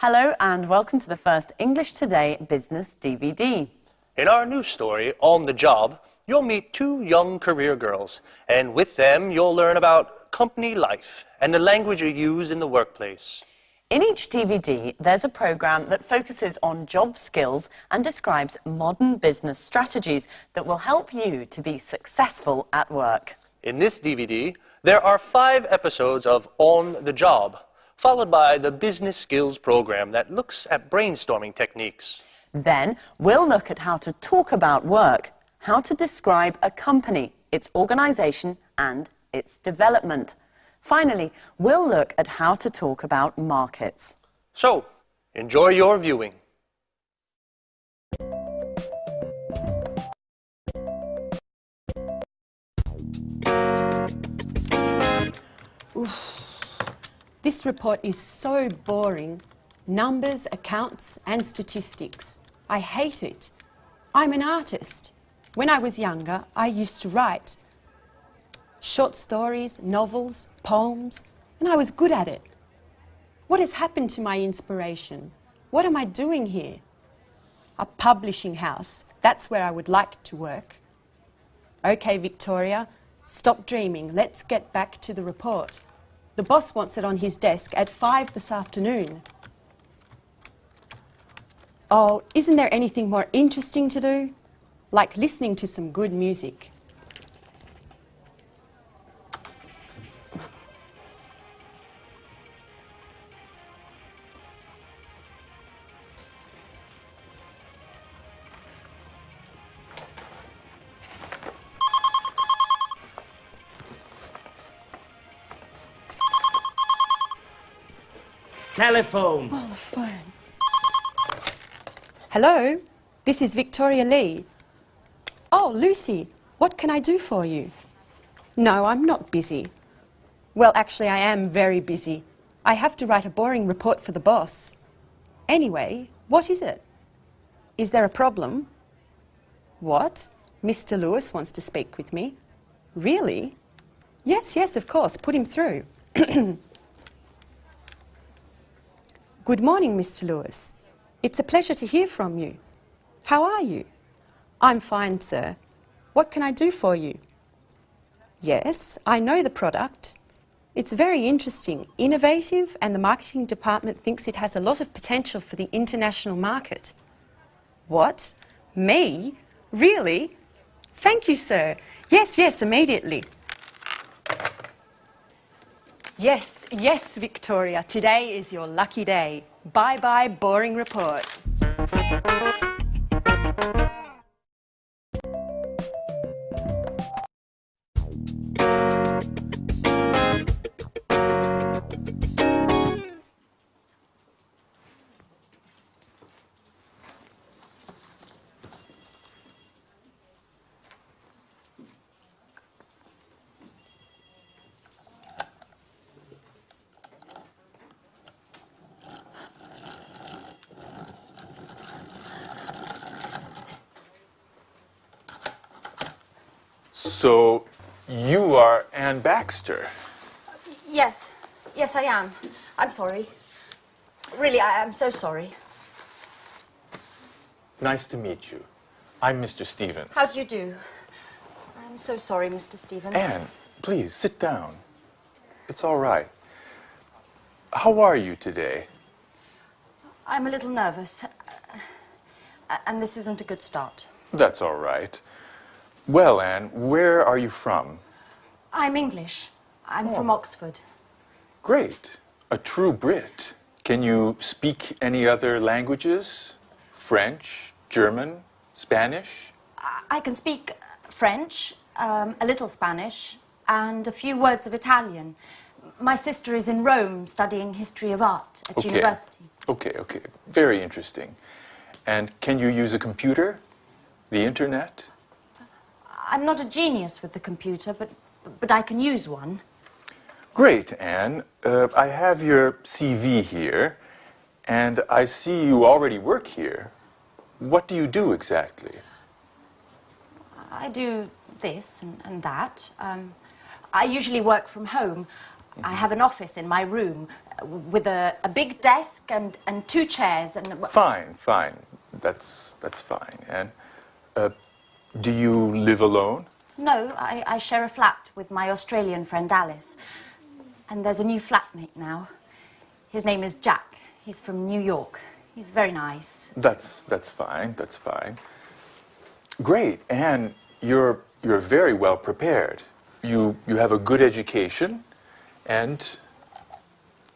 Hello and welcome to the first English Today Business DVD. In our news story, On the Job, you'll meet two young career girls, and with them you'll learn about company life and the language you use in the workplace. In each DVD, there's a program that focuses on job skills and describes modern business strategies that will help you to be successful at work. In this DVD, there are 5 episodes of On the Job, followed by the Business Skills program that looks at brainstorming techniques. Then we'll look at how to talk about work, how to describe a company, its organisation and its development. Finally, we'll look at how to talk about markets. So, enjoy your viewing. This report is so boring. Numbers, accounts and statistics. I hate it. I'm an artist. When I was younger, I used to write short stories, novels, poems, and I was good at it. What has happened to my inspiration? What am I doing here? A publishing house, that's where I would like to work. Okay, Victoria, stop dreaming. Let's get back to the report. The boss wants it on his desk at 5 this afternoon. Oh, isn't there anything more interesting to do? Like listening to some good music. Telephone. Oh, the phone. Hello, this is Victoria Lee. Oh, Lucy, what can I do for you? No, I'm not busy. Well, actually, I am very busy. I have to write a boring report for the boss. Anyway, what is it? Is there a problem? What? Mr. Lewis wants to speak with me. Really? Yes, of course. Put him through. Good morning, Mr. Lewis. It's a pleasure to hear from you. How are you? I'm fine, sir. What can I do for you? Yes, I know the product. It's very interesting, innovative, and the marketing department thinks it has a lot of potential for the international market. What? Me? Really? Thank you, sir. Yes, immediately. Yes, Victoria. Today is your lucky day. Bye-bye, boring report. So, you are Anne Baxter. Yes, I am. I'm sorry. Really, I'm so sorry. Nice to meet you. I'm Mr. Stevens. How do you do? I'm so sorry, Mr. Stevens. Anne, please, sit down. It's all right. How are you today? I'm a little nervous. And this isn't a good start. That's all right. Well, Anne, where are you from? I'm English. I'm from Oxford. Great. A true Brit. Can you speak any other languages? French, German, Spanish? I can speak French, a little Spanish, and a few words of Italian. My sister is in Rome studying history of art at university. Okay. Very interesting. And can you use a computer? The internet? I'm not a genius with the computer, but I can use one. Great, Anne. I have your CV here, and I see you already work here. What do you do exactly? I do this and that. I usually work from home. I have an office in my room with a big desk and 2 chairs and... Fine, fine. That's fine. And do you live alone? No, I share a flat with my Australian friend Alice. And there's a new flatmate now. His name is Jack. He's from New York. He's very nice. That's fine. That's fine. Great. And you're very well prepared. You have a good education, and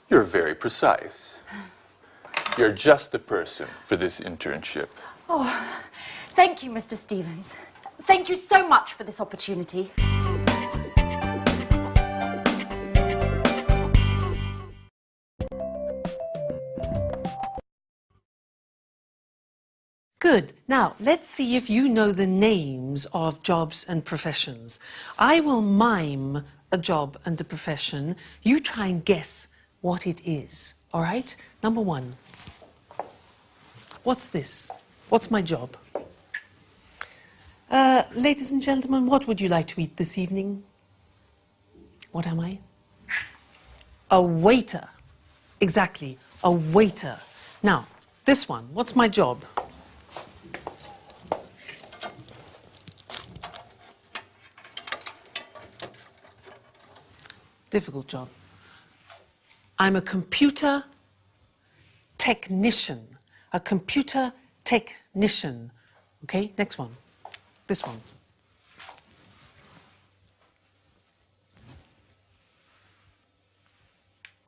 you're very precise. You're just the person for this internship. Oh, thank you, Mr. Stevens. Thank you so much for this opportunity. Good. Now, let's see if you know the names of jobs and professions. I will mime a job and a profession. You try and guess what it is. All right? Number 1. What's this? What's my job? Ladies and gentlemen, what would you like to eat this evening? What am I? A waiter. Exactly, a waiter. Now, this one, what's my job? Difficult job. I'm a computer technician. A computer technician. Okay, next one. This one.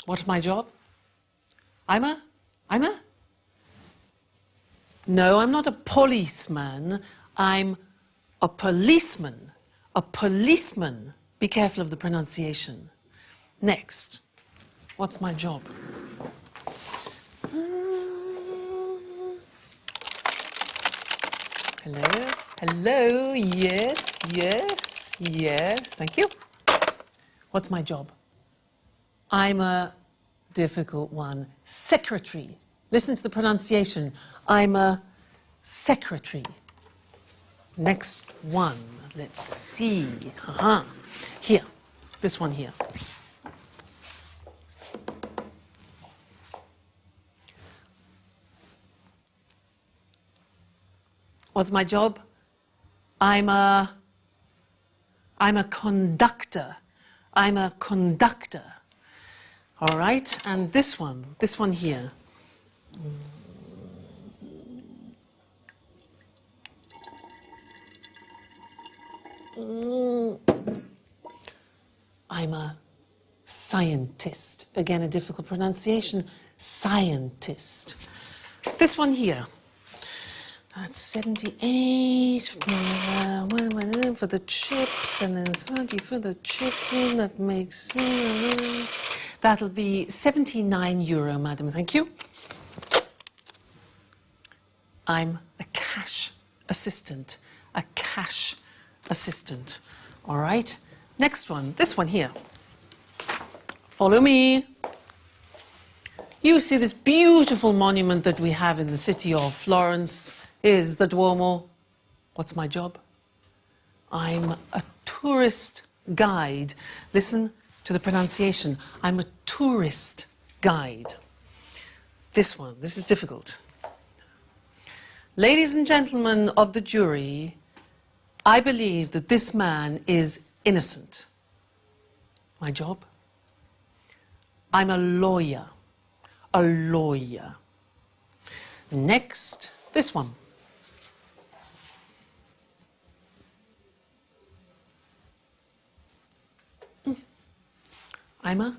What's my job? No, I'm not a policeman. I'm a policeman. A policeman. Be careful of the pronunciation. Next. What's my job? Hello? Hello? Yes, yes, yes. Thank you. What's my job? I'm a difficult one. Secretary. Listen to the pronunciation. I'm a secretary. Next one. Let's see. Here. This one here. What's my job? I'm a conductor. I'm a conductor. All right, and this one here. I'm a scientist. Again, a difficult pronunciation. Scientist. This one here. That's 78 for the chips, and then 20 for the chicken. That makes... that'll be €79, madam. Thank you. I'm a cash assistant. A cash assistant. All right. Next one. This one here. Follow me. You see this beautiful monument that we have in the city of Florence is the Duomo. What's my job? I'm a tourist guide. Listen to the pronunciation. I'm a tourist guide. This one, this is difficult. Ladies and gentlemen of the jury, I believe that this man is innocent. My job? I'm a lawyer. A lawyer. Next, this one. I'm a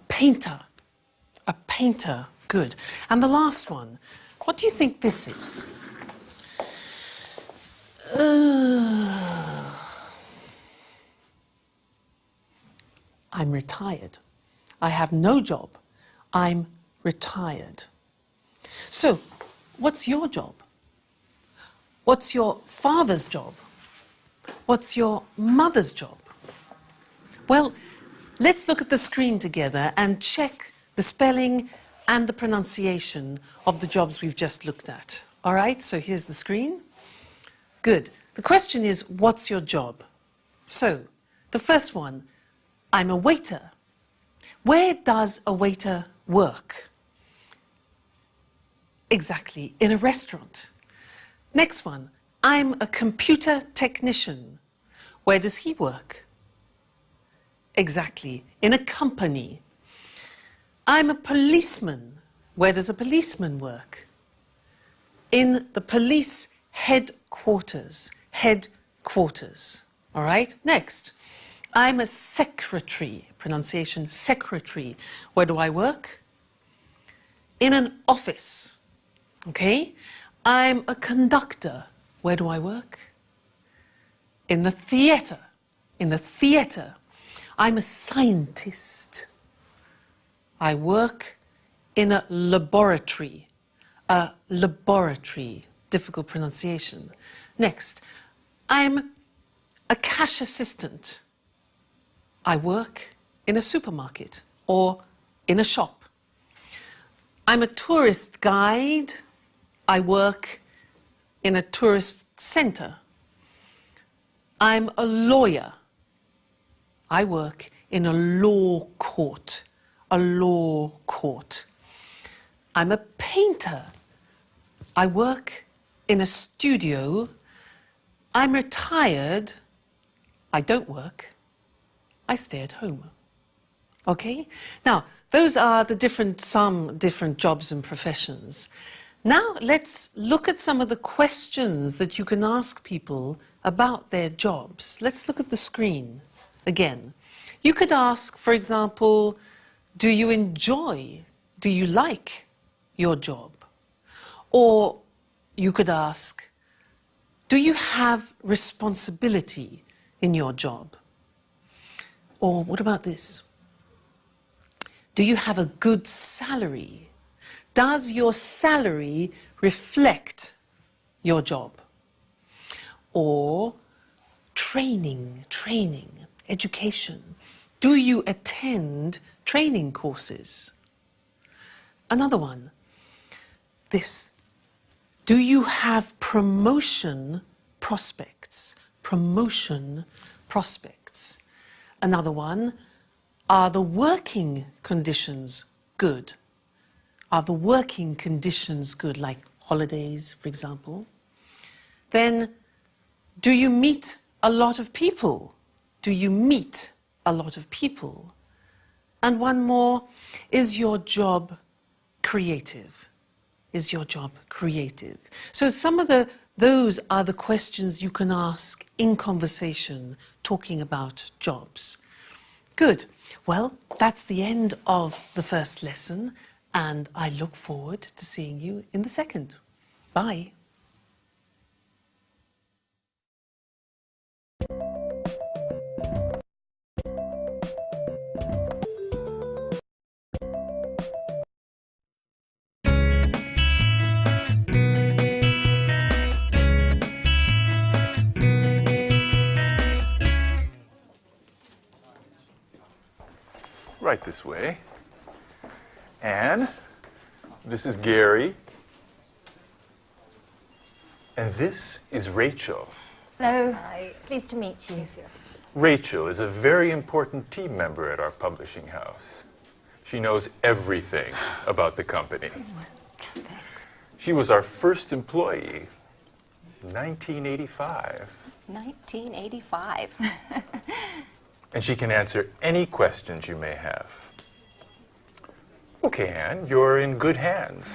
painter. A painter. Good. And the last one. What do you think this is? I'm retired. I have no job. I'm retired. So, what's your job? What's your father's job? What's your mother's job? Well, let's look at the screen together and check the spelling and the pronunciation of the jobs we've just looked at. All right, so here's the screen. Good. The question is, what's your job? So, the first one, I'm a waiter. Where does a waiter work? Exactly, in a restaurant. Next one, I'm a computer technician. Where does he work? Exactly, in a company. I'm a policeman. Where does a policeman work? In the police headquarters. Headquarters. All right, next. I'm a secretary. Pronunciation, secretary. Where do I work? In an office. Okay? I'm a conductor. Where do I work? In the theatre. In the theatre. I'm a scientist. I work in a laboratory. A laboratory. Difficult pronunciation. Next, I'm a cash assistant. I work in a supermarket or in a shop. I'm a tourist guide. I work in a tourist center. I'm a lawyer. I work in a law court. A law court. I'm a painter. I work in a studio. I'm retired. I don't work. I stay at home. Okay? Now, those are some different jobs and professions. Now, let's look at some of the questions that you can ask people about their jobs. Let's look at the screen again. You could ask, for example, do you enjoy, do you like your job? Or you could ask, do you have responsibility in your job? Or what about this? Do you have a good salary? Does your salary reflect your job? Or training, education. Do you attend training courses? Another one, this. Do you have promotion prospects? Promotion prospects. Another one, are the working conditions good? Are the working conditions good, like holidays, for example? Then, do you meet a lot of people? Do you meet a lot of people? And one more, is your job creative? Is your job creative? So some of those are the questions you can ask in conversation, talking about jobs. Good. Well, that's the end of the first lesson, and I look forward to seeing you in the second. Bye. Right this way. And this is Gary. And this is Rachel. Hello. Hi. Pleased to meet you. Rachel is a very important team member at our publishing house. She knows everything about the company. Thanks. She was our first employee, 1985. 1985. And she can answer any questions you may have. Okay, Anne, you're in good hands.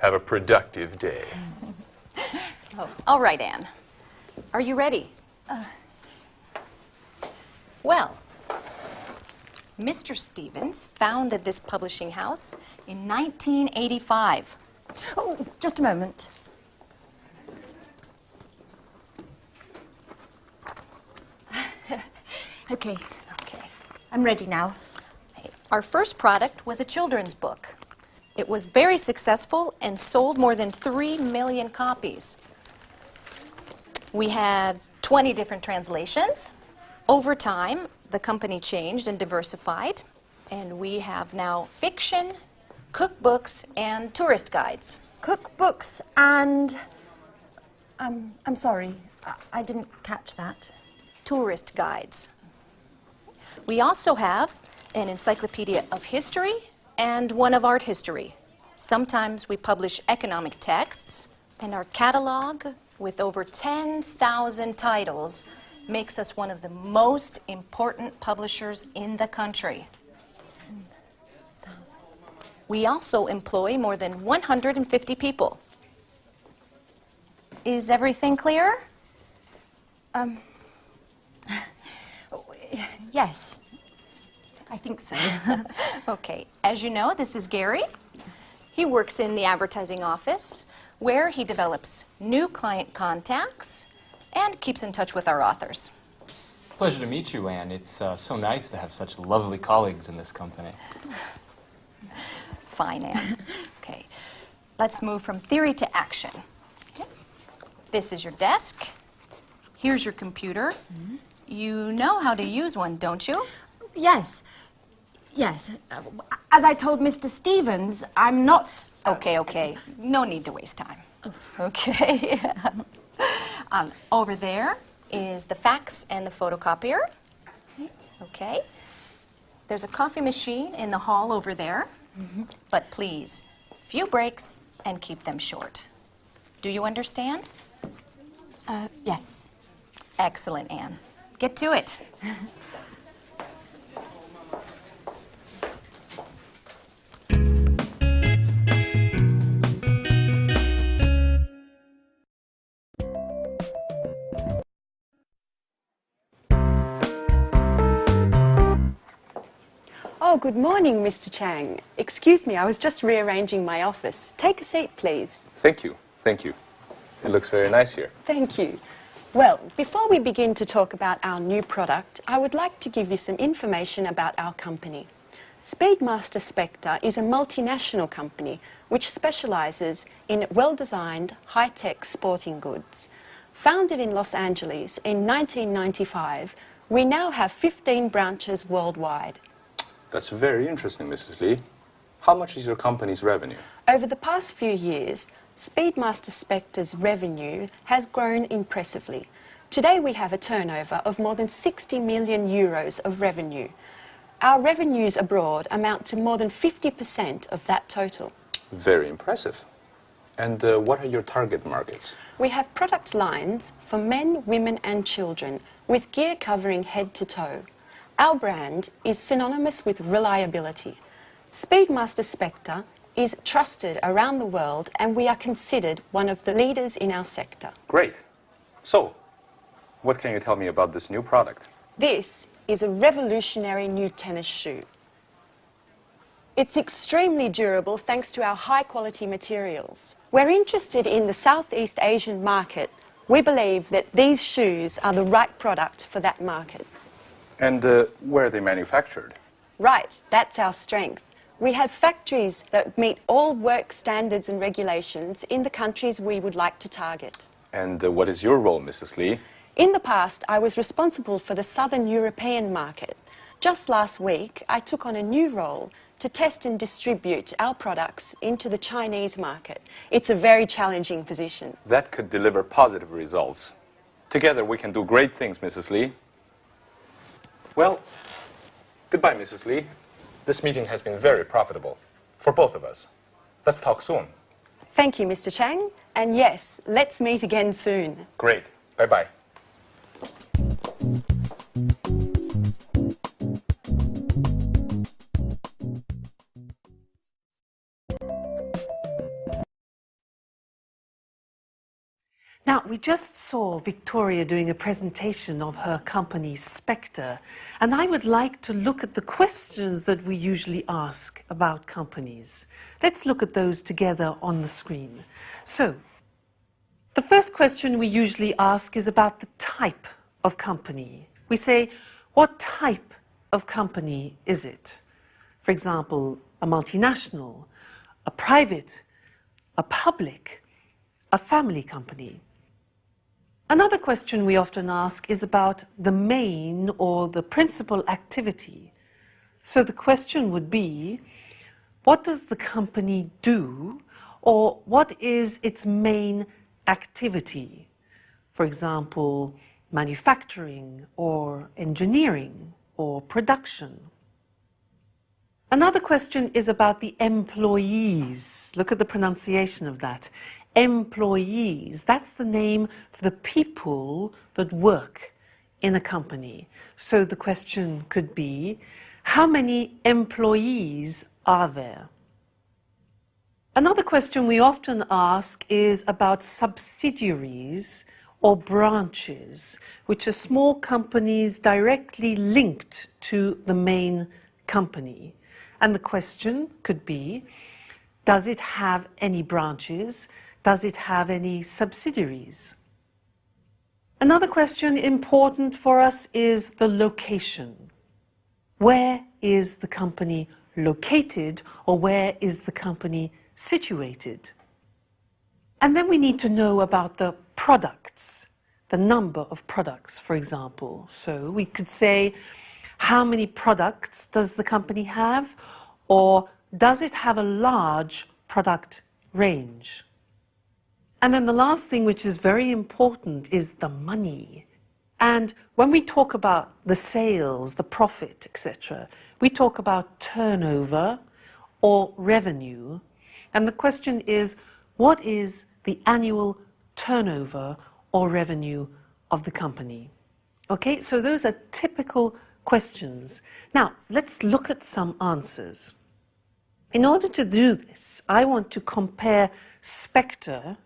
Have a productive day. All right, Anne. Are you ready? Well, Mr. Stevens founded this publishing house in 1985. Oh, just a moment. Okay. I'm ready now. Our first product was a children's book. It was very successful and sold more than 3 million copies. We had 20 different translations. Over time, the company changed and diversified, and we have now fiction, cookbooks, and tourist guides. Cookbooks and... I'm sorry, I didn't catch that. Tourist guides. We also have an encyclopedia of history and one of art history. Sometimes we publish economic texts, and our catalog, with over 10,000 titles, makes us one of the most important publishers in the country. 10,000. We also employ more than 150 people. Is everything clear? Yes, I think so. Okay, as you know, this is Gary. He works in the advertising office, where he develops new client contacts and keeps in touch with our authors. Pleasure to meet you, Anne. It's so nice to have such lovely colleagues in this company. Fine, Anne. Okay, let's move from theory to action. Okay. This is your desk. Here's your computer. You know how to use one, don't you? Yes. Yes. As I told Mr. Stevens, I'm not... Okay. No need to waste time. Okay. Over there is the fax and the photocopier. Okay. There's a coffee machine in the hall over there. But please, few breaks and keep them short. Do you understand? Yes. Excellent, Anne. Get to it. Oh, good morning, Mr. Chang. Excuse me, I was just rearranging my office. Take a seat, please. Thank you. Thank you. It looks very nice here. Thank you. Well, before we begin to talk about our new product, I would like to give you some information about our company. Speedmaster Spectre is a multinational company which specialises in well-designed, high-tech sporting goods. Founded in Los Angeles in 1995, we now have 15 branches worldwide. That's very interesting, Mrs. Lee. How much is your company's revenue? Over the past few years, Speedmaster Spectre's revenue has grown impressively. Today we have a turnover of more than 60 million euros of revenue. Our revenues abroad amount to more than 50% of that total. Very impressive. And what are your target markets? We have product lines for men, women and children with gear covering head to toe. Our brand is synonymous with reliability. Speedmaster Spectre is trusted around the world and we are considered one of the leaders in our sector. Great. So, what can you tell me about this new product? This is a revolutionary new tennis shoe. It's extremely durable thanks to our high-quality materials. We're interested in the Southeast Asian market. We believe that these shoes are the right product for that market. And where are they manufactured? Right, that's our strength. We have factories that meet all work standards and regulations in the countries we would like to target. And what is your role, Mrs. Lee? In the past, I was responsible for the Southern European market. Just last week, I took on a new role to test and distribute our products into the Chinese market. It's a very challenging position. That could deliver positive results. Together we can do great things, Mrs. Lee. Well, goodbye, Mrs. Lee. This meeting has been very profitable for both of us. Let's talk soon. Thank you, Mr. Chang. And yes, let's meet again soon. Great. Bye-bye. Now, we just saw Victoria doing a presentation of her company, Spectre, and I would like to look at the questions that we usually ask about companies. Let's look at those together on the screen. So, the first question we usually ask is about the type of company. We say, what type of company is it? For example, a multinational, a private, a public, a family company. Another question we often ask is about the main or the principal activity. So the question would be, what does the company do, or what is its main activity? For example, manufacturing or engineering or production. Another question is about the employees. Look at the pronunciation of that. Employees, that's the name for the people that work in a company. So the question could be, how many employees are there? Another question we often ask is about subsidiaries or branches, which are small companies directly linked to the main company. And the question could be, does it have any branches? Does it have any subsidiaries? Another question important for us is the location. Where is the company located, or where is the company situated? And then we need to know about the products, the number of products, for example. So we could say, how many products does the company have, or does it have a large product range? And then the last thing, which is very important, is the money. And when we talk about the sales, the profit, etc., we talk about turnover or revenue. And the question is, what is the annual turnover or revenue of the company? Okay, so those are typical questions. Now, let's look at some answers. In order to do this, I want to compare Spectre,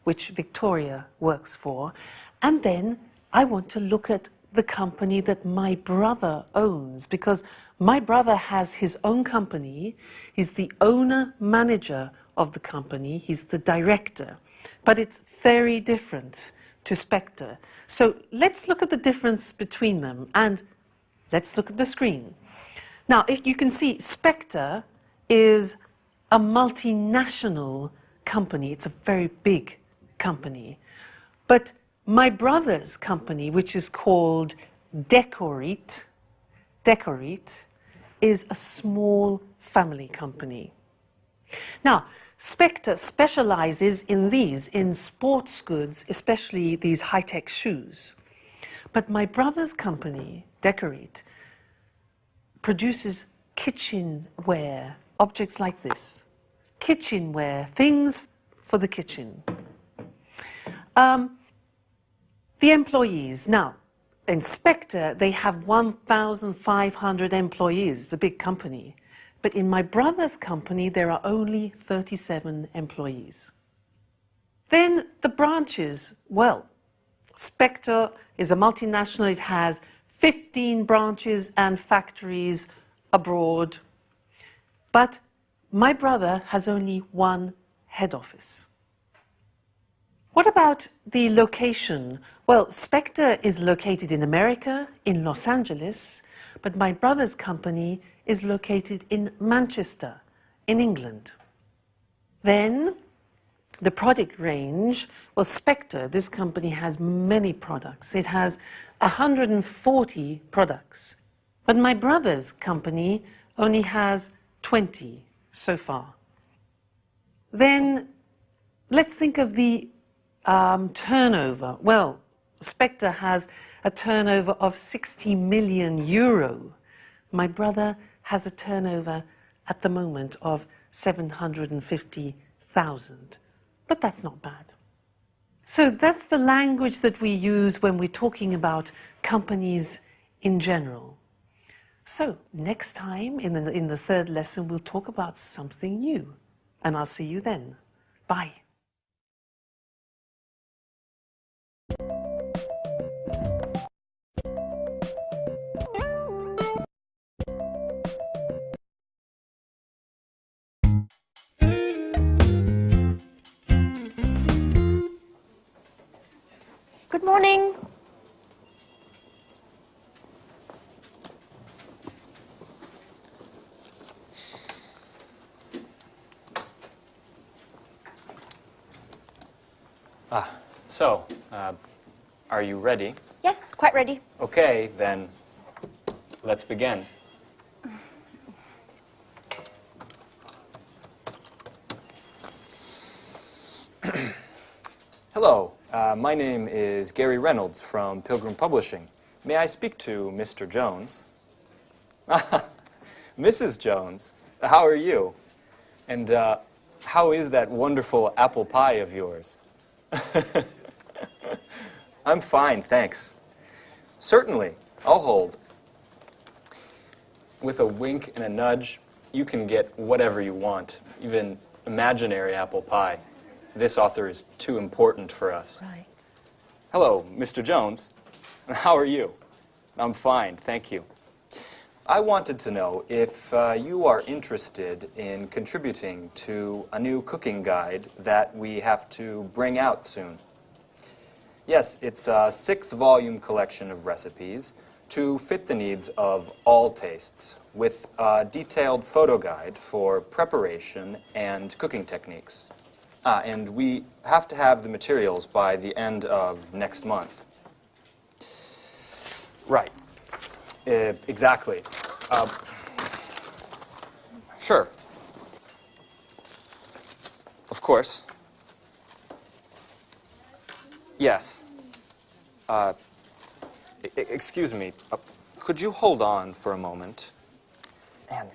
which Victoria works for, and then I want to look at the company that my brother owns, because my brother has his own company. He's the owner-manager of the company. He's the director. But it's very different to Spectre. So let's look at the difference between them, and let's look at the screen. Now, if you can see, Spectre is a multinational company. It's a very big company. But my brother's company, which is called Decorate, is a small family company. Now, Spectre specializes in sports goods, especially these high-tech shoes. But my brother's company, Decorate, produces kitchenware, objects like this. Kitchenware, things for the kitchen. The employees. Now, in Spectre, they have 1,500 employees. It's a big company. But in my brother's company, there are only 37 employees. Then the branches. Well, Spectre is a multinational. It has 15 branches and factories abroad. But my brother has only one head office. What about the location? Well, Spectre is located in America, in Los Angeles, but my brother's company is located in Manchester, in England. Then, the product range, well, Spectre, this company has many products. It has 140 products. But my brother's company only has 20 so far. Then, let's think of the turnover. Well, Spectre has a turnover of 60 million euro. My brother has a turnover at the moment of 750,000. But that's not bad. So that's the language that we use when we're talking about companies in general. So next time, in the third lesson, we'll talk about something new. And I'll see you then. Bye. Good morning. So, are you ready? Yes, quite ready. Okay, then let's begin. Hello, my name is Gary Reynolds from Pilgrim Publishing. May I speak to Mr. Jones? Mrs. Jones, how are you? And how is that wonderful apple pie of yours? I'm fine, thanks. Certainly, I'll hold. With a wink and a nudge, you can get whatever you want, even imaginary apple pie. This author is too important for us. Right. Hello, Mr. Jones. How are you? I'm fine, thank you. I wanted to know if you are interested in contributing to a new cooking guide that we have to bring out soon. Yes, it's a 6-volume collection of recipes to fit the needs of all tastes, with a detailed photo guide for preparation and cooking techniques. And we have to have the materials by the end of next month. Right. Exactly. Sure. Of course. Yes. Excuse me. Could you hold on for a moment? Anne,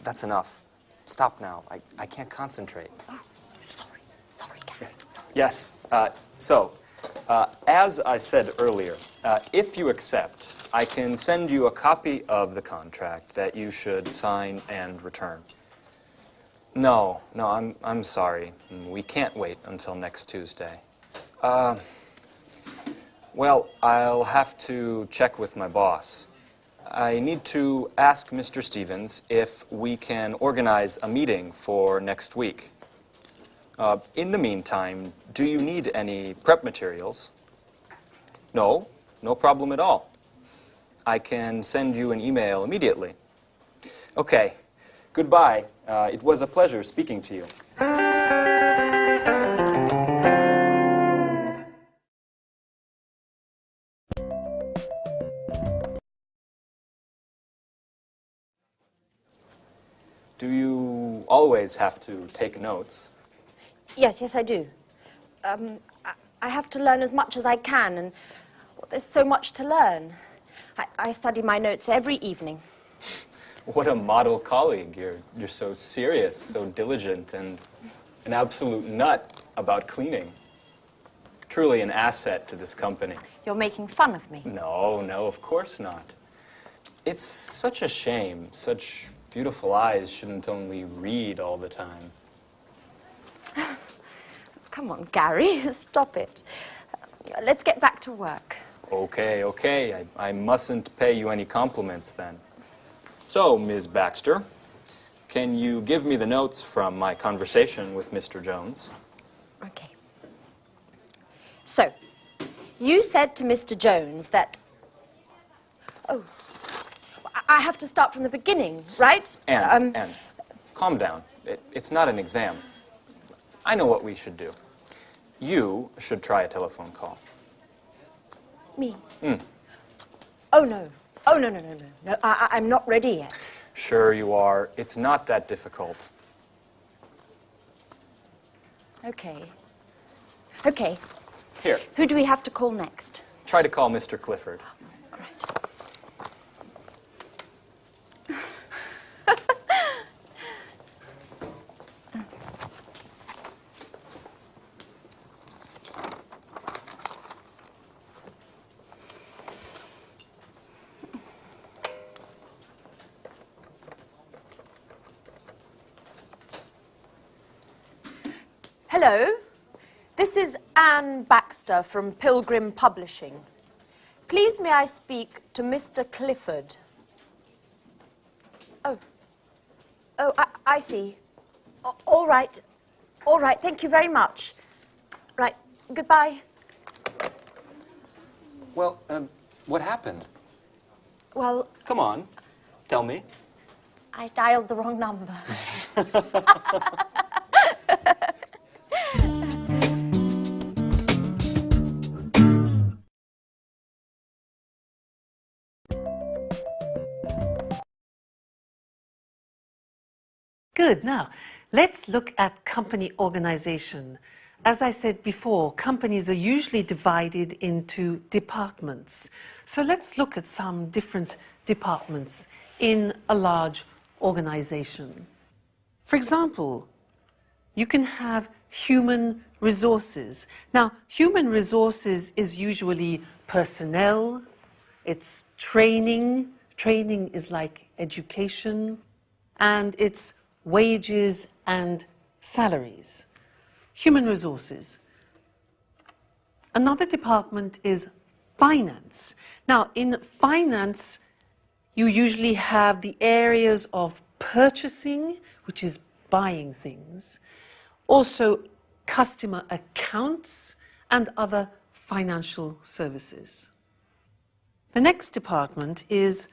that's enough. Stop now. I can't concentrate. Oh, sorry, Gary, sorry. Yes. As I said earlier, if you accept, I can send you a copy of the contract that you should sign and return. No, I'm sorry. We can't wait until next Tuesday. Well, I'll have to check with my boss. I need to ask Mr. Stevens if we can organize a meeting for next week. In the meantime, do you need any prep materials? No, no problem at all. I can send you an email immediately. Okay, goodbye. It was a pleasure speaking to you. Do you always have to take notes? Yes, I do. I have to learn as much as I can, and there's so much to learn. I study my notes every evening. What a model colleague. You're so serious, so diligent, and an absolute nut about cleaning. Truly an asset to this company. You're making fun of me. No, of course not. It's such a shame. Such beautiful eyes shouldn't only read all the time. Come on, Gary, stop it. Let's get back to work. Okay. I mustn't pay you any compliments then. So, Ms. Baxter, can you give me the notes from my conversation with Mr. Jones? Okay. So, you said to Mr. Jones that... Oh, I have to start from the beginning, right? Anne, calm down. It's not an exam. I know what we should do. You should try a telephone call. Me? Oh, no. No, I'm not ready yet. Sure you are. It's not that difficult. Okay. Here, Who do we have to call next? try to call Mr. Clifford. Right. Hello, this is Anne Baxter from Pilgrim Publishing. Please may I speak to Mr. Clifford? Oh, I see. All right, thank you very much. Right, goodbye. Well, what happened? Well, Come on, tell me. I dialed the wrong number. Good. Now, let's look at company organization. as I said before, companies are usually divided into departments. So let's look at some different departments in a large organization. For example, you can have human resources. Now, human resources is usually personnel, it's training. Training is like education, and it's wages and salaries. Human resources. Another department is finance. Now, in finance, you usually have the areas of purchasing, which is buying things, also customer accounts and other financial services. The next department is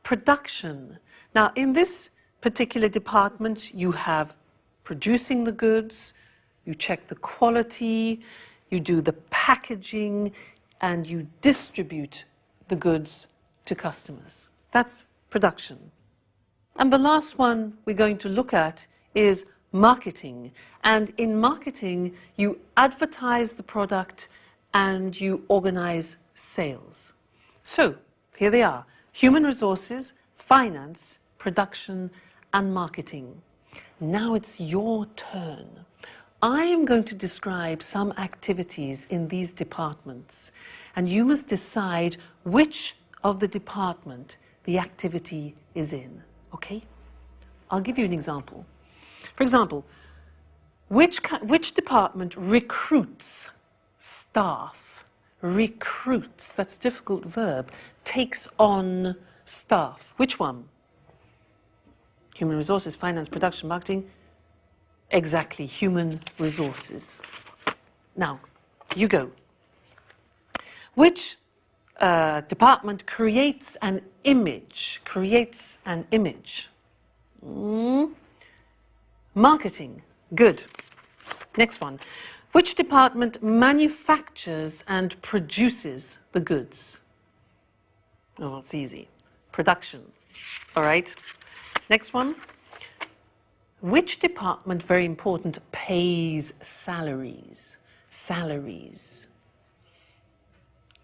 production. Now, in this particular department, you have producing the goods, you check the quality, you do the packaging, and you distribute the goods to customers. That's production. And the last one we're going to look at is marketing. And in marketing, you advertise the product and you organize sales. So, here they are: human resources, finance, production, and marketing. Now it's your turn. I am going to describe some activities in these departments, and you must decide which of the department the activity is in, okay? I'll give you an example. For example, which department recruits staff? Recruits, that's a difficult verb, takes on staff. Which one? Human resources, finance, production, marketing. Exactly, human resources. Now, you go. Which department creates an image? Creates an image. Marketing. Good. Next one. Which department manufactures and produces the goods? Oh, it's easy. Production. All right. Next one. Which department, very important, pays salaries? Salaries.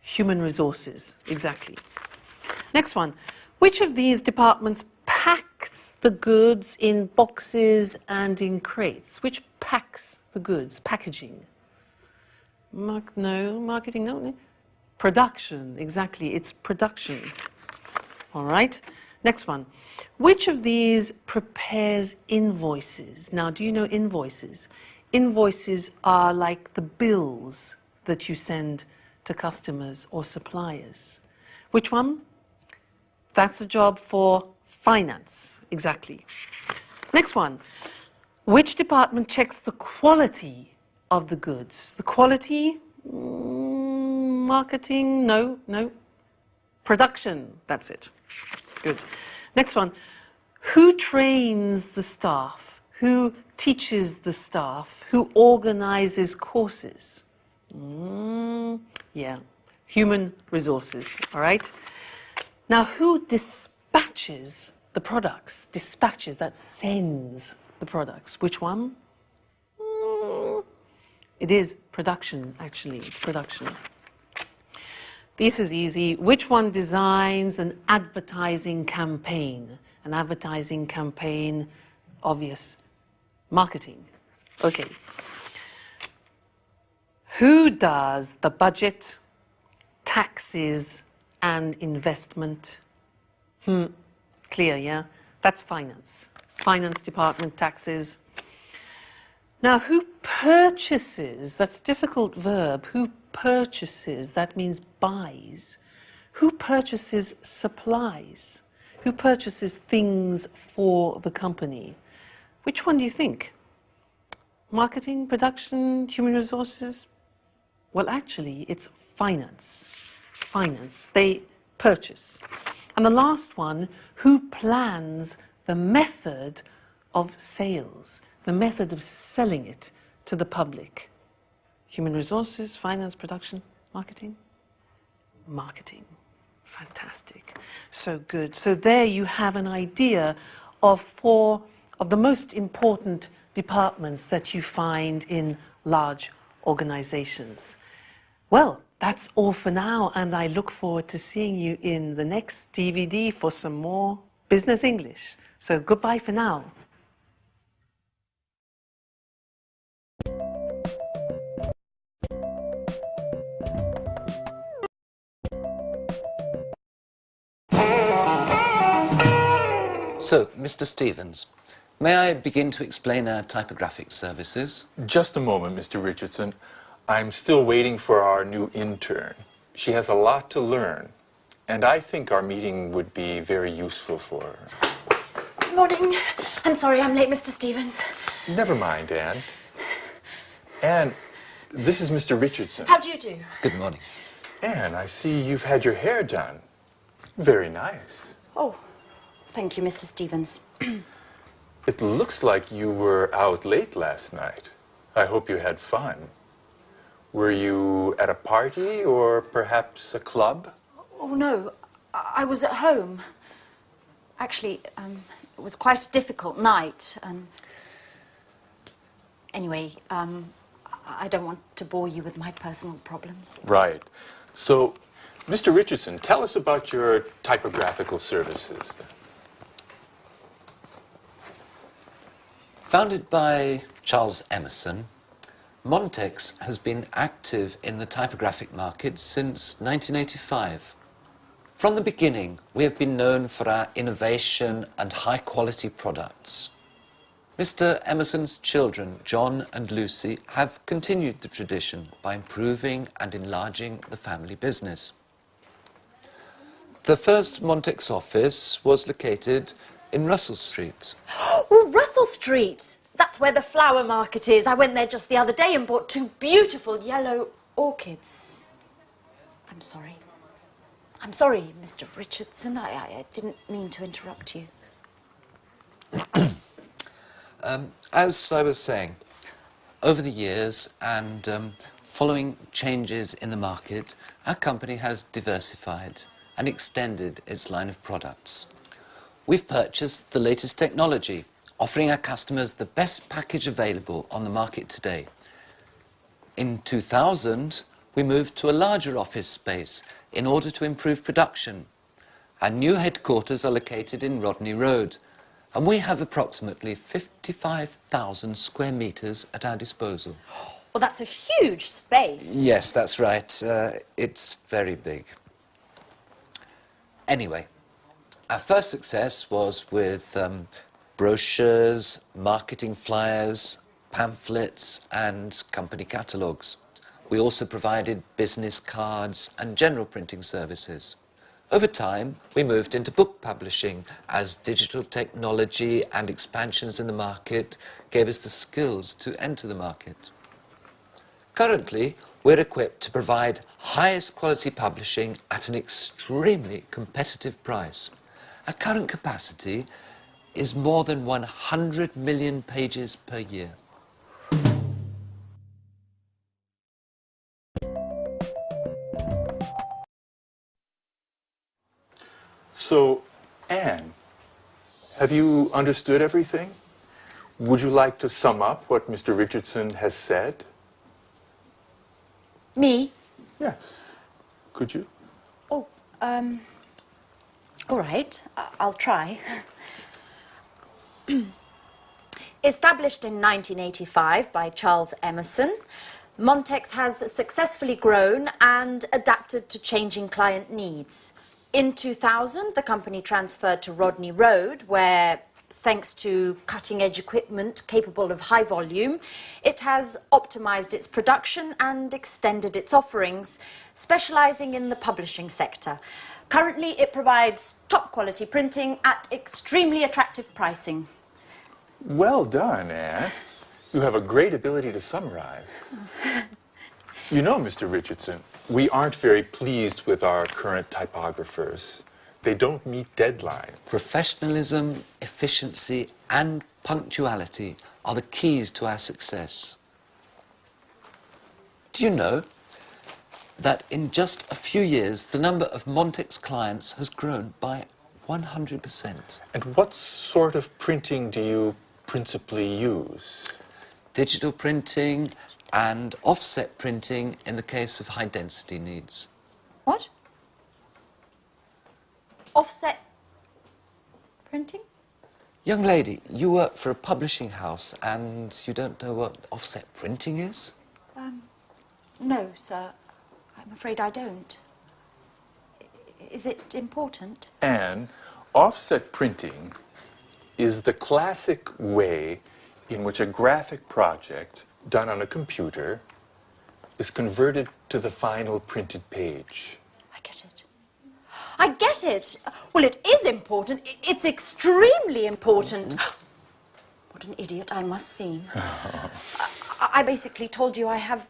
Human resources, exactly. Next one. Which of these departments packs the goods in boxes and in crates? Which packs the goods? Packaging. No, marketing, no. Production, exactly, it's production. All right. Next one. Which of these prepares invoices? Now, do you know invoices? Invoices are like the bills that you send to customers or suppliers. Which one? That's a job for finance, exactly. Next one. Which department checks the quality of the goods? The quality? Marketing? No. Production, that's it. Good. Next one. Who trains the staff? Who teaches the staff? Who organizes courses? Yeah, human resources, all right? Now, who dispatches the products? Dispatches, that sends the products. Which one? It is production, actually, it's production. This is easy. Which one designs an advertising campaign? An advertising campaign, obvious. Marketing. Okay. Who does the budget, taxes, and investment? Clear, yeah? That's finance. Finance department, taxes. Now, who purchases? That's a difficult verb. Who purchases? That means buys. Who purchases supplies? Who purchases things for the company? Which one do you think? Marketing, production, human resources? Well, actually, it's finance. Finance. They purchase. And the last one, who plans the method of sales? The method of selling it to the public. Human resources, finance, production, marketing? Marketing. Fantastic. So good. So there you have an idea of 4 of the most important departments that you find in large organizations. Well, that's all for now, and I look forward to seeing you in the next DVD for some more business English. So goodbye for now. So, Mr. Stevens, may I begin to explain our typographic services? Just a moment, Mr. Richardson. I'm still waiting for our new intern. She has a lot to learn, and I think our meeting would be very useful for her. Good morning. I'm sorry I'm late, Mr. Stevens. Never mind, Anne. Anne, this is Mr. Richardson. How do you do? Good morning. Anne, I see you've had your hair done. Very nice. Oh, thank you, Mr. Stevens. It looks like you were out late last night. I hope you had fun. Were you at a party or perhaps a club? Oh, no. I was at home. Actually, it was quite a difficult night. Anyway, I don't want to bore you with my personal problems. Right. So, Mr. Richardson, tell us about your typographical services then. Founded by Charles Emerson, Montex has been active in the typographic market since 1985. From the beginning, we have been known for our innovation and high-quality products. Mr. Emerson's children, John and Lucy, have continued the tradition by improving and enlarging the family business. The first Montex office was located in Russell Street. Oh, Russell Street! That's where the flower market is. I went there just the other day and bought 2 beautiful yellow orchids. I'm sorry. I'm sorry, Mr. Richardson. I didn't mean to interrupt you. As I was saying, over the years and following changes in the market, our company has diversified and extended its line of products. We've purchased the latest technology, offering our customers the best package available on the market today. In 2000, we moved to a larger office space in order to improve production. Our new headquarters are located in Rodney Road, and we have approximately 55,000 square meters at our disposal. Well, that's a huge space. Yes, that's right. It's very big. Anyway, our first success was with brochures, marketing flyers, pamphlets, and company catalogues. We also provided business cards and general printing services. Over time, we moved into book publishing as digital technology and expansions in the market gave us the skills to enter the market. Currently, we're equipped to provide highest quality publishing at an extremely competitive price. Our current capacity is more than 100 million pages per year. So, Anne, have you understood everything? Would you like to sum up what Mr. Richardson has said? Me? Yes. Could you? Oh, all right. I'll try. Established in 1985 by Charles Emerson, Montex has successfully grown and adapted to changing client needs. In 2000, the company transferred to Rodney Road, where, thanks to cutting-edge equipment capable of high volume, it has optimized its production and extended its offerings, specializing in the publishing sector. Currently, it provides top-quality printing at extremely attractive pricing. Well done, Anne. You have a great ability to summarize. You know, Mr. Richardson, we aren't very pleased with our current typographers. They don't meet deadlines. Professionalism, efficiency, and punctuality are the keys to our success. Do you know that in just a few years, the number of Montex clients has grown by 100%? And what sort of printing do you principally use? Digital printing, and offset printing in the case of high-density needs. What? Offset printing? Young lady, you work for a publishing house and you don't know what offset printing is? No, sir. I'm afraid I don't. Is it important? Anne, offset printing is the classic way in which a graphic project done on a computer is converted to the final printed page. I get it. I get it. Well, it is important. It's extremely important. What an idiot I must seem. I basically told you I have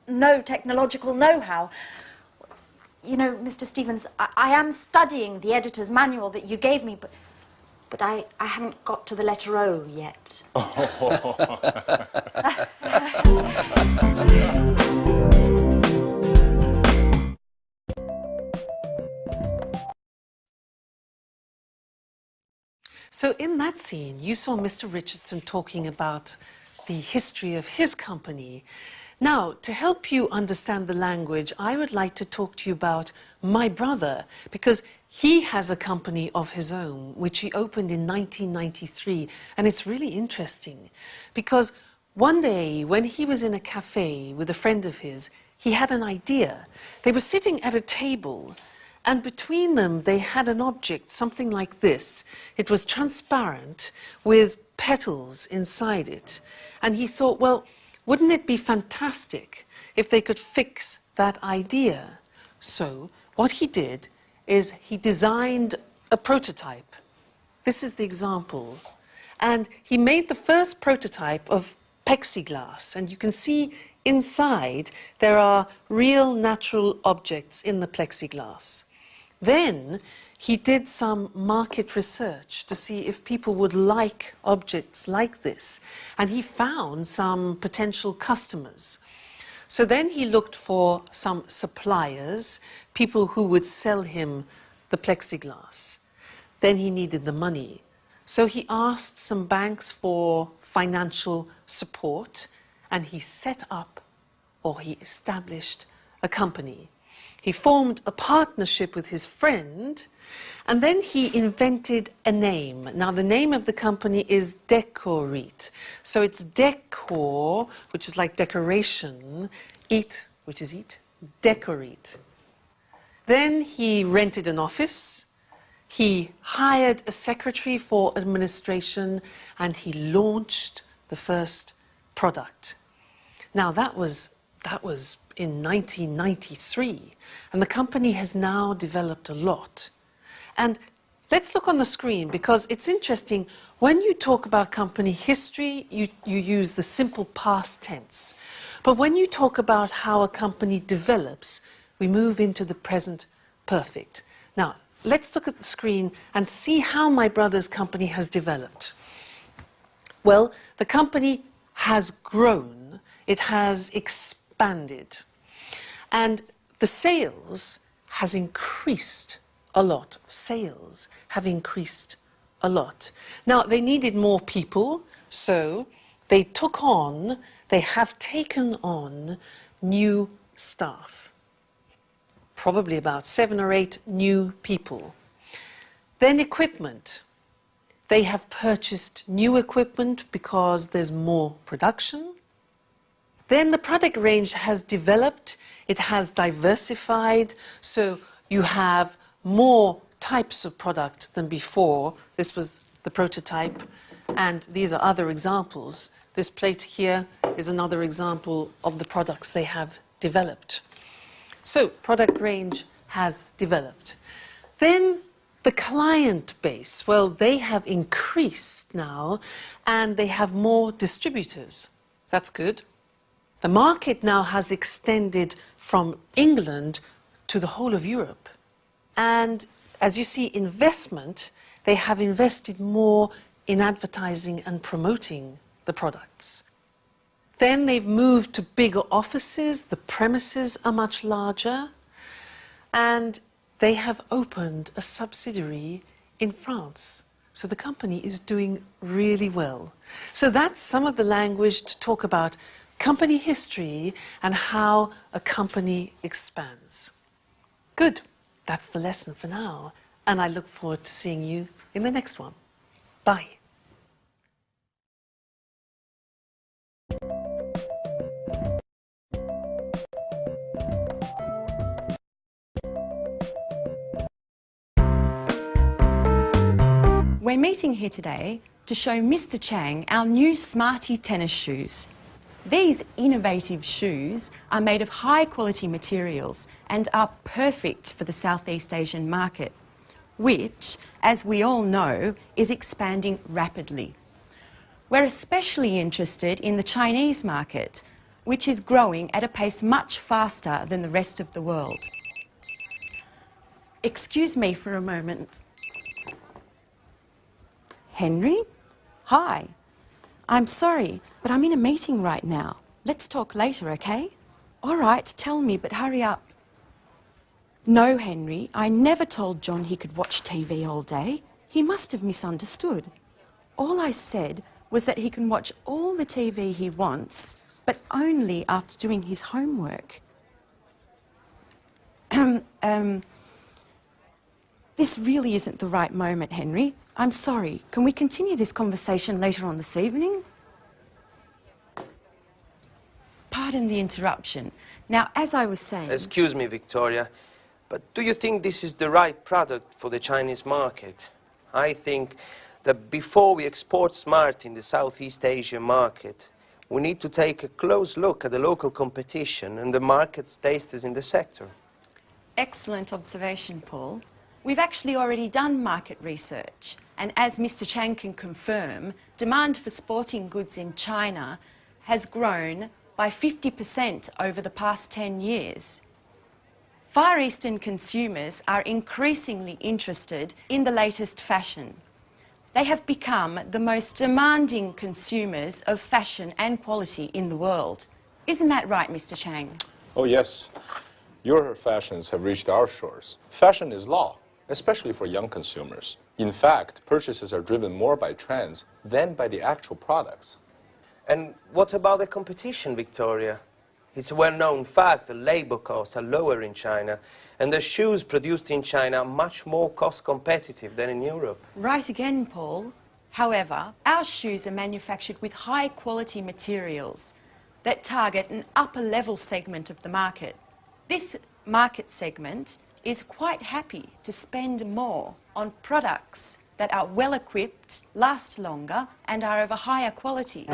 no technological know-how. You know, Mr. Stevens, I am studying the editor's manual that you gave me, but I haven't got to the letter O yet. So in that scene, you saw Mr. Richardson talking about the history of his company. Now, to help you understand the language, I would like to talk to you about my brother, because he has a company of his own, which he opened in 1993. And it's really interesting, because one day when he was in a cafe with a friend of his, he had an idea. They were sitting at a table, and between them they had an object, something like this. It was transparent with petals inside it. And he thought, well, wouldn't it be fantastic if they could fix that idea? So what he did is he designed a prototype. This is the example. And he made the first prototype of plexiglass. And you can see inside there are real natural objects in the plexiglass. Then he did some market research to see if people would like objects like this. And he found some potential customers. So then he looked for some suppliers, people who would sell him the plexiglass. Then he needed the money. So he asked some banks for financial support, and he set up, or he established, a company. He formed a partnership with his friend, and then he invented a name. Now, the name of the company is Decoreat. So it's decor, which is like decoration, eat, which is eat, Decoreat. Then he rented an office, he hired a secretary for administration, and he launched the first product. Now, that was in 1993, and the company has now developed a lot. And let's look on the screen, because it's interesting. When you talk about company history, you use the simple past tense. But when you talk about how a company develops, we move into the present perfect. Now, let's look at the screen and see how my brother's company has developed. Well, the company has grown. It has expanded. And the sales has increased a lot. Sales have increased a lot. Now, they needed more people, so they have taken on new staff. Probably about 7 or 8 new people. Then equipment. They have purchased new equipment because there's more production. Then the product range has developed, it has diversified, so you have more types of product than before. This was the prototype, and these are other examples. This plate here is another example of the products they have developed. So, product range has developed. Then the client base, well, they have increased now, and they have more distributors. That's good. The market now has extended from England to the whole of Europe. And as you see, investment, they have invested more in advertising and promoting the products. Then they've moved to bigger offices, the premises are much larger, and they have opened a subsidiary in France. So the company is doing really well. So that's some of the language to talk about company history, and how a company expands. Good. That's the lesson for now. And I look forward to seeing you in the next one. Bye. We're meeting here today to show Mr. Chang our new Smarty tennis shoes. These innovative shoes are made of high-quality materials and are perfect for the Southeast Asian market, which, as we all know, is expanding rapidly. We're especially interested in the Chinese market, which is growing at a pace much faster than the rest of the world. Excuse me for a moment. Henry? Hi. I'm sorry, but I'm in a meeting right now. Let's talk later, okay? All right, tell me, but hurry up. No, Henry, I never told John he could watch TV all day. He must have misunderstood. All I said was that he can watch all the TV he wants, but only after doing his homework. This really isn't the right moment, Henry. I'm sorry. Can we continue this conversation later on this evening? Pardon the interruption. Now, as I was saying... Excuse me, Victoria, but do you think this is the right product for the Chinese market? I think that before we export Smart in the Southeast Asian market, we need to take a close look at the local competition and the market's tasters in the sector. Excellent observation, Paul. We've actually already done market research, and as Mr. Chang can confirm, demand for sporting goods in China has grown by 50% over the past 10 years. Far Eastern consumers are increasingly interested in the latest fashion. They have become the most demanding consumers of fashion and quality in the world. Isn't that right, Mr. Chang? Oh, yes. Your fashions have reached our shores. Fashion is law, especially for young consumers. In fact, purchases are driven more by trends than by the actual products. And what about the competition, Victoria? It's a well-known fact that labor costs are lower in China, and the shoes produced in China are much more cost-competitive than in Europe. Right again, Paul. However, our shoes are manufactured with high-quality materials that target an upper-level segment of the market. This market segment is quite happy to spend more on products that are well-equipped, last longer, and are of a higher quality.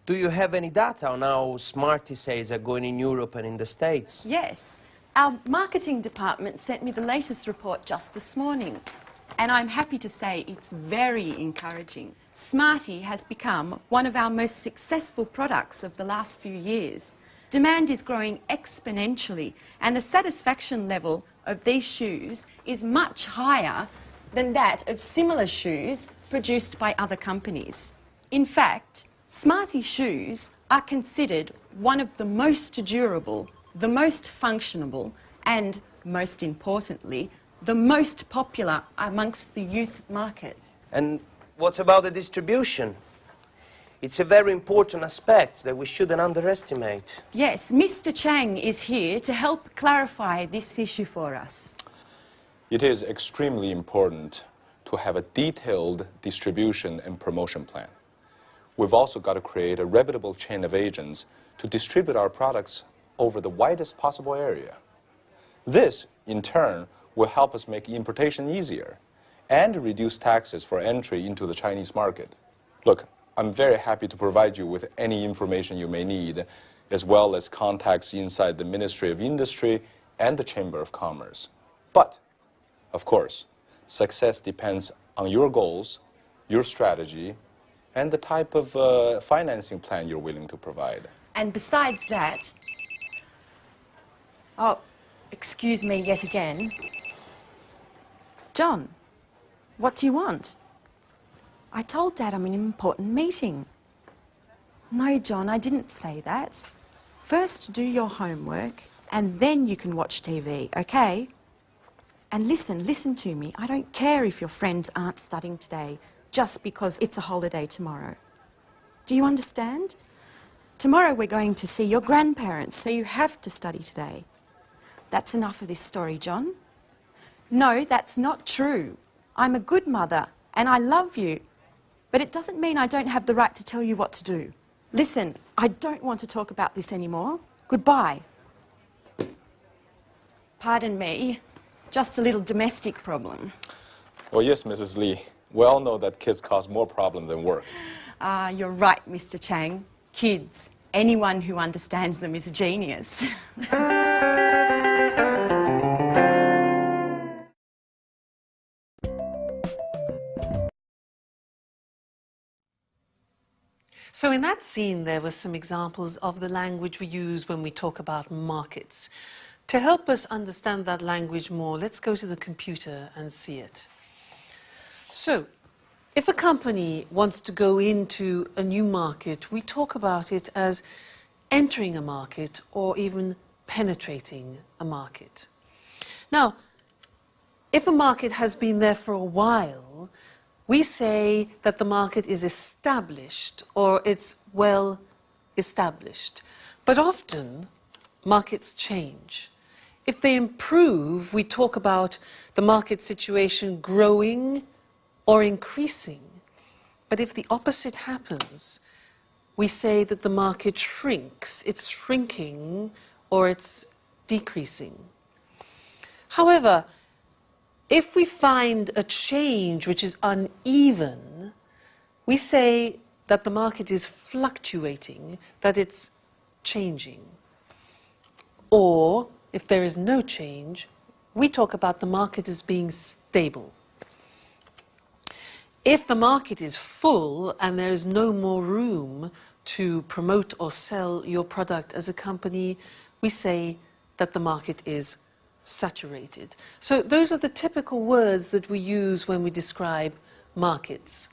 Do you have any data on how Smarty sales are going in Europe and in the States? Yes. Our marketing department sent me the latest report just this morning, and I'm happy to say it's very encouraging. Smarty has become one of our most successful products of the last few years. Demand is growing exponentially, and the satisfaction level of these shoes is much higher than that of similar shoes produced by other companies. In fact, Smarty shoes are considered one of the most durable, the most functional, and, most importantly, the most popular amongst the youth market. And what about the distribution? It's a very important aspect that we shouldn't underestimate. Yes, Mr. Chang is here to help clarify this issue for us. It is extremely important to have a detailed distribution and promotion plan. We've also got to create a reputable chain of agents to distribute our products over the widest possible area. This, in turn, will help us make importation easier and reduce taxes for entry into the Chinese market. Look, I'm very happy to provide you with any information you may need, as well as contacts inside the Ministry of Industry and the Chamber of Commerce. But, of course, success depends on your goals, your strategy, and the type of financing plan you're willing to provide. And besides that... Oh, excuse me yet again. John, what do you want? I told Dad I'm in an important meeting. No, John, I didn't say that. First do your homework, and then you can watch TV, okay? And listen to me. I don't care if your friends aren't studying today just because it's a holiday tomorrow. Do you understand? Tomorrow we're going to see your grandparents, so you have to study today. That's enough of this story, John. No, that's not true. I'm a good mother and I love you, but it doesn't mean I don't have the right to tell you what to do. Listen, I don't want to talk about this anymore. Goodbye. Pardon me, just a little domestic problem. Oh, yes, Mrs. Lee. We all know that kids cause more problem than work. You're right, Mr. Chang. Kids. Anyone who understands them is a genius. So in that scene, there were some examples of the language we use when we talk about markets. To help us understand that language more, let's go to the computer and see it. So, if a company wants to go into a new market, we talk about it as entering a market or even penetrating a market. Now, if a market has been there for a while, we say that the market is established or it's well established. But often, markets change. If they improve, we talk about the market situation growing or increasing. But if the opposite happens, we say that the market shrinks. It's shrinking or it's decreasing. However, if we find a change which is uneven, we say that the market is fluctuating, that it's changing. Or, if there is no change, we talk about the market as being stable. If the market is full and there is no more room to promote or sell your product as a company, we say that the market is saturated. So those are the typical words that we use when we describe markets.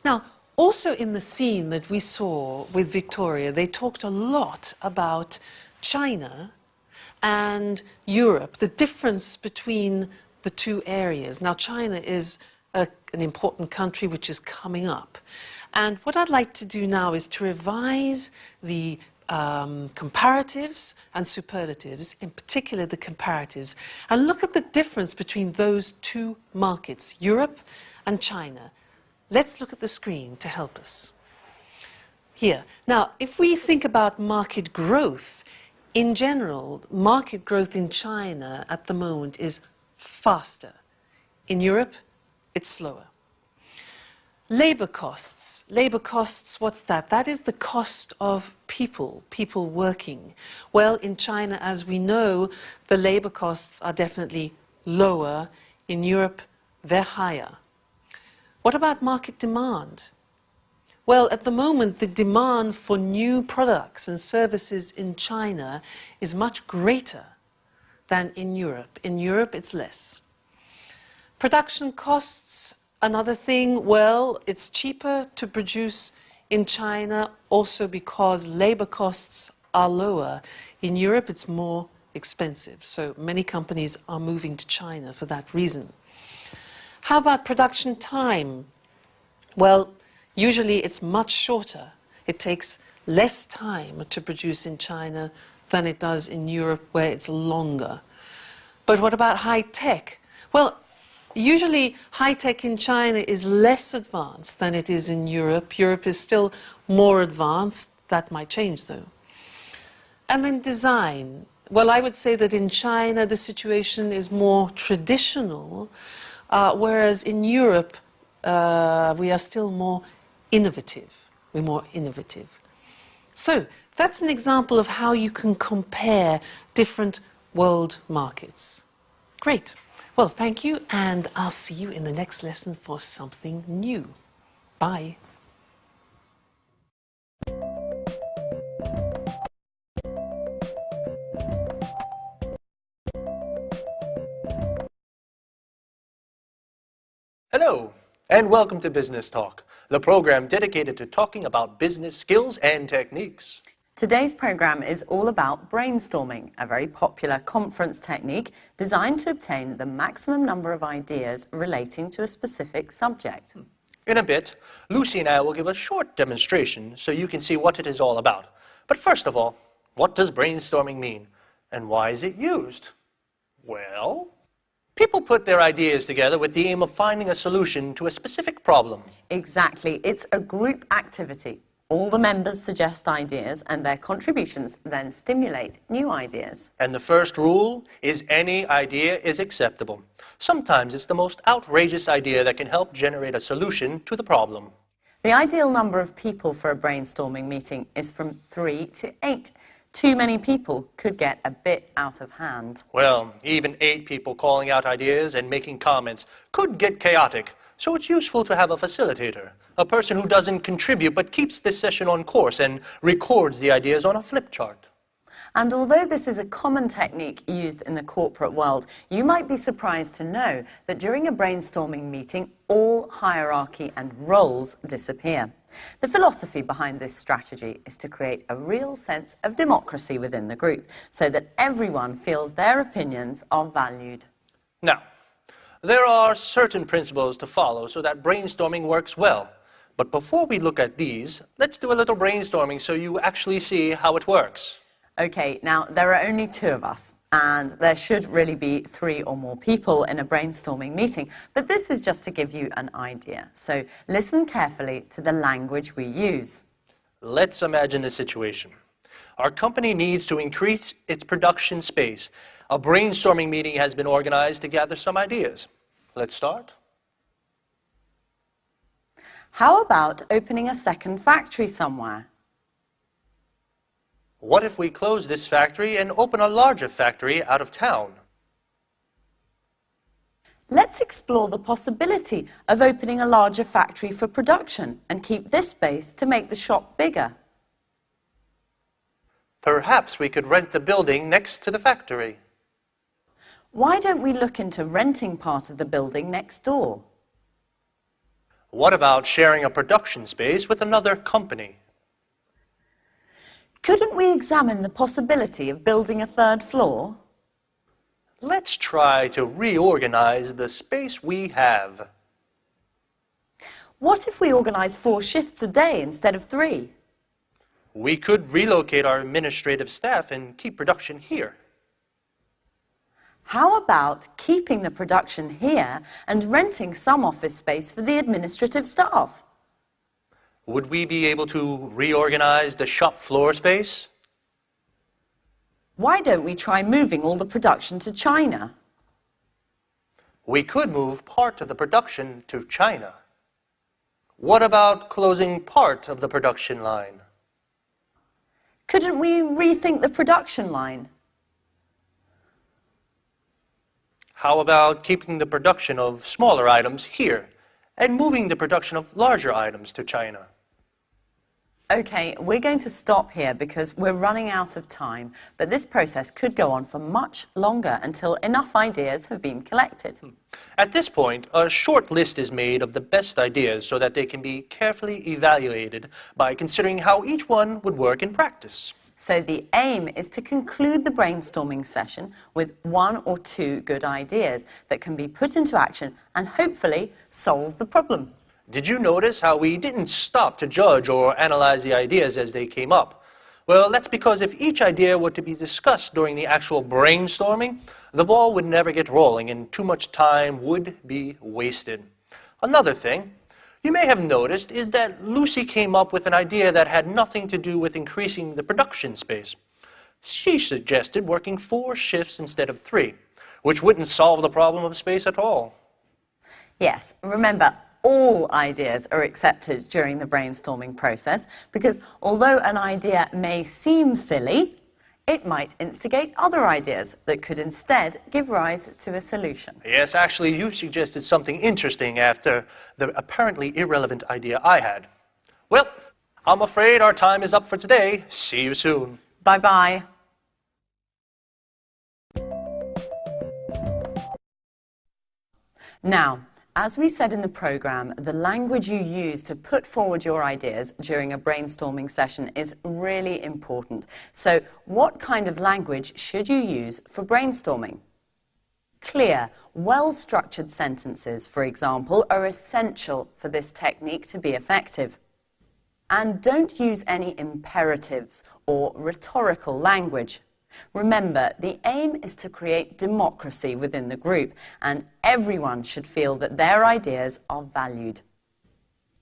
Now, also in the scene that we saw with Victoria, they talked a lot about China and Europe, the difference between the two areas. Now, China is an important country which is coming up. And what I'd like to do now is to revise the comparatives and superlatives, in particular the comparatives, and look at the difference between those two markets, Europe and China. Let's look at the screen to help us. Here. Now, if we think about market growth, in general, market growth in China at the moment is faster. In Europe, it's slower. Labor costs. Labor costs, what's that? That is the cost of people working. Well, in China, as we know, the labor costs are definitely lower. In Europe, they're higher. What about market demand? Well, at the moment, the demand for new products and services in China is much greater than in Europe. In Europe, it's less. Production costs, another thing, well, it's cheaper to produce in China also because labor costs are lower. In Europe, it's more expensive. So many companies are moving to China for that reason. How about production time? Well, usually it's much shorter. It takes less time to produce in China than it does in Europe, where it's longer. But what about high tech? Well, usually high tech in China is less advanced than it is in Europe. Europe is still more advanced. That might change, though. And then design. Well, I would say that in China the situation is more traditional, whereas in Europe we are still more innovative. We're more innovative. So that's an example of how you can compare different world markets. Great. Well, thank you, and I'll see you in the next lesson for something new. Bye. Hello, and welcome to Business Talk, the program dedicated to talking about business skills and techniques. Today's programme is all about brainstorming, a very popular conference technique designed to obtain the maximum number of ideas relating to a specific subject. In a bit, Lucy and I will give a short demonstration so you can see what it is all about. But first of all, what does brainstorming mean? And why is it used? Well, people put their ideas together with the aim of finding a solution to a specific problem. Exactly. It's a group activity. All the members suggest ideas and their contributions then stimulate new ideas. And the first rule is any idea is acceptable. Sometimes it's the most outrageous idea that can help generate a solution to the problem. The ideal number of people for a brainstorming meeting is from 3 to 8. Too many people could get a bit out of hand. Well, even 8 people calling out ideas and making comments could get chaotic, so it's useful to have a facilitator, a person who doesn't contribute but keeps this session on course and records the ideas on a flip chart. And although this is a common technique used in the corporate world, you might be surprised to know that during a brainstorming meeting, all hierarchy and roles disappear. The philosophy behind this strategy is to create a real sense of democracy within the group, so that everyone feels their opinions are valued. Now, there are certain principles to follow so that brainstorming works well. But before we look at these, let's do a little brainstorming so you actually see how it works. Okay, now there are only 2 of us, and there should really be 3 or more people in a brainstorming meeting, but this is just to give you an idea. So listen carefully to the language we use. Let's imagine a situation. Our company needs to increase its production space. A brainstorming meeting has been organized to gather some ideas. Let's start. How about opening a second factory somewhere? What if we close this factory and open a larger factory out of town? Let's explore the possibility of opening a larger factory for production and keep this space to make the shop bigger. Perhaps we could rent the building next to the factory. Why don't we look into renting part of the building next door? What about sharing a production space with another company? Couldn't we examine the possibility of building a 3rd floor? Let's try to reorganize the space we have. What if we organize 4 shifts a day instead of 3? We could relocate our administrative staff and keep production here. How about keeping the production here and renting some office space for the administrative staff? Would we be able to reorganize the shop floor space? Why don't we try moving all the production to China? We could move part of the production to China. What about closing part of the production line? Couldn't we rethink the production line? How about keeping the production of smaller items here and moving the production of larger items to China? Okay, we're going to stop here because we're running out of time, but this process could go on for much longer until enough ideas have been collected. At this point, a short list is made of the best ideas so that they can be carefully evaluated by considering how each one would work in practice. So the aim is to conclude the brainstorming session with 1 or 2 good ideas that can be put into action and hopefully solve the problem. Did you notice how we didn't stop to judge or analyze the ideas as they came up? Well, that's because if each idea were to be discussed during the actual brainstorming, the ball would never get rolling and too much time would be wasted. Another thing you may have noticed is that Lucy came up with an idea that had nothing to do with increasing the production space. She suggested working 4 shifts instead of 3, which wouldn't solve the problem of space at all. Yes, remember, all ideas are accepted during the brainstorming process because although an idea may seem silly, it might instigate other ideas that could instead give rise to a solution. Yes, actually, you suggested something interesting after the apparently irrelevant idea I had. Well, I'm afraid our time is up for today. See you soon. Bye-bye. Now, As we said in the programme, the language you use to put forward your ideas during a brainstorming session is really important. So, what kind of language should you use for brainstorming? Clear, well-structured sentences, for example, are essential for this technique to be effective. And don't use any imperatives or rhetorical language. Remember, the aim is to create democracy within the group, and everyone should feel that their ideas are valued.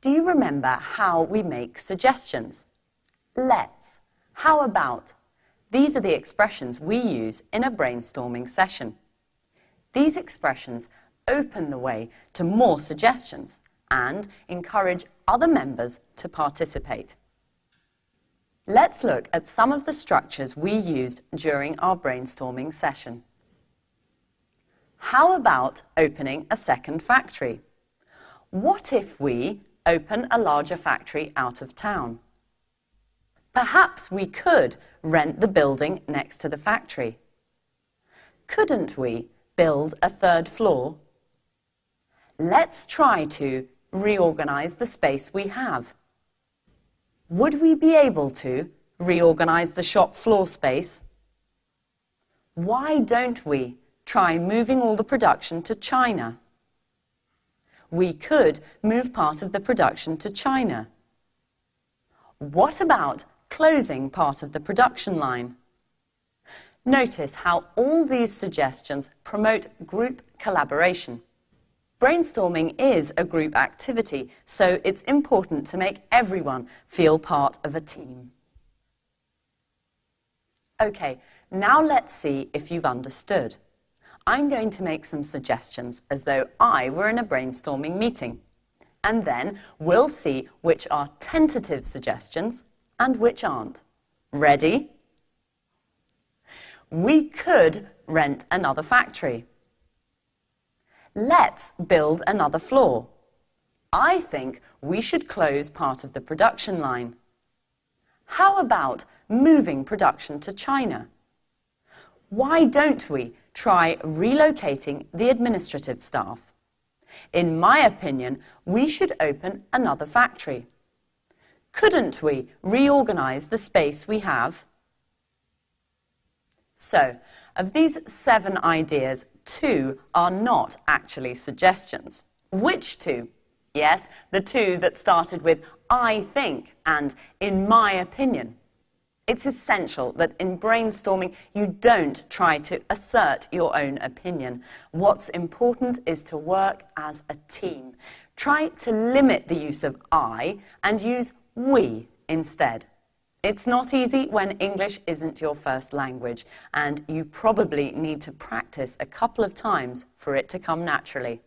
Do you remember how we make suggestions? Let's, how about? These are the expressions we use in a brainstorming session. These expressions open the way to more suggestions and encourage other members to participate. Let's look at some of the structures we used during our brainstorming session. How about opening a second factory? What if we open a larger factory out of town? Perhaps we could rent the building next to the factory. Couldn't we build a third floor? Let's try to reorganize the space we have. Would we be able to reorganize the shop floor space? Why don't we try moving all the production to China? We could move part of the production to China. What about closing part of the production line? Notice how all these suggestions promote group collaboration. Brainstorming is a group activity, so it's important to make everyone feel part of a team. Okay, now let's see if you've understood. I'm going to make some suggestions as though I were in a brainstorming meeting. And then we'll see which are tentative suggestions and which aren't. Ready? We could rent another factory. Let's build another floor. I think we should close part of the production line. How about moving production to China? Why don't we try relocating the administrative staff? In my opinion, we should open another factory. Couldn't we reorganize the space we have? So, of these 7 ideas, 2 are not actually suggestions. Which 2? Yes, the 2 that started with I think and in my opinion. It's essential that in brainstorming you don't try to assert your own opinion. What's important is to work as a team. Try to limit the use of I and use we instead. It's not easy when English isn't your first language, and you probably need to practice a couple of times for it to come naturally.